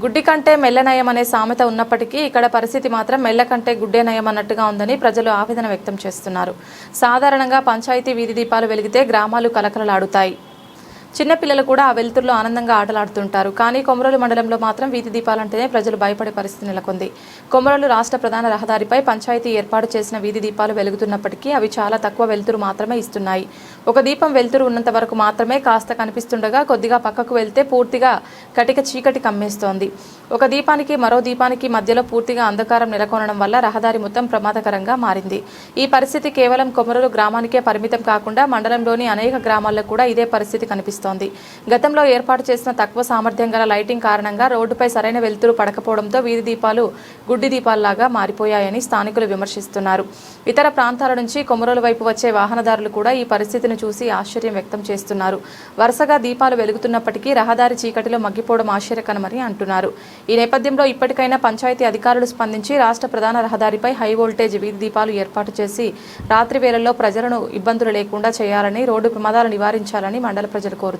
గుడ్డి కంటే మెల్ల నయం అనే సామెత ఉన్నప్పటికీ ఇక్కడ పరిస్థితి మాత్రం మెల్ల కంటే గుడ్డే నయం అన్నట్టుగా ఉందని ప్రజలు ఆవేదన వ్యక్తం చేస్తున్నారు. సాధారణంగా పంచాయతీ వీధి దీపాలు వెలిగితే గ్రామాలు కలకలలాడుతాయి. చిన్నపిల్లలు కూడా ఆ వెలుతురులో ఆనందంగా ఆటలాడుతుంటారు. కానీ కొమరోలు మండలంలో మాత్రం వీధి దీపాలంటేనే ప్రజలు భయపడే పరిస్థితి నెలకొంది. కొమరోలు రాష్ట్ర ప్రధాన రహదారిపై పంచాయతీ ఏర్పాటు చేసిన వీధి దీపాలు వెలుగుతున్నప్పటికీ అవి చాలా తక్కువ వెలుతురు మాత్రమే ఇస్తున్నాయి. ఒక దీపం వెలుతురు ఉన్నంత వరకు మాత్రమే కాస్త కనిపిస్తుండగా కొద్దిగా పక్కకు వెళ్తే పూర్తిగా కటిక చీకటి కమ్మేస్తోంది. ఒక దీపానికి మరో దీపానికి మధ్యలో పూర్తిగా అంధకారం నెలకొనడం వల్ల రహదారి మొత్తం ప్రమాదకరంగా మారింది. ఈ పరిస్థితి కేవలం కొమరోలు గ్రామానికే పరిమితం కాకుండా మండలంలోని అనేక గ్రామాల్లో కూడా ఇదే పరిస్థితి కనిపిస్తోంది. గతంలో ఏర్పాటు చేసిన తక్కువ సామర్థ్యం గల లైటింగ్ కారణంగా రోడ్డుపై సరైన వెలుతురు పడకపోవడంతో వీధి దీపాలు గుడ్డి దీపాల్లాగా మారిపోయాయని స్థానికులు విమర్శిస్తున్నారు. ఇతర ప్రాంతాల నుంచి కొమరోలు వైపు వచ్చే వాహనదారులు కూడా ఈ పరిస్థితిని చూసి ఆశ్చర్యం వ్యక్తం చేస్తున్నారు. వరుసగా దీపాలు వెలుగుతున్నప్పటికీ రహదారి చీకటిలో మగ్గిపోవడం ఆశ్చర్యకరమని అంటున్నారు. ఈ నేపథ్యంలో ఇప్పటికైనా పంచాయతీ అధికారులు స్పందించి రాష్ట్ర ప్రధాన రహదారిపై హై వోల్టేజ్ వీధి దీపాలు ఏర్పాటు చేసి రాత్రి వేళల్లో ప్రజలను ఇబ్బందులు లేకుండా చేయాలని, రోడ్డు ప్రమాదాలు నివారించాలని మండల ప్రజలు కోరుతున్నారు.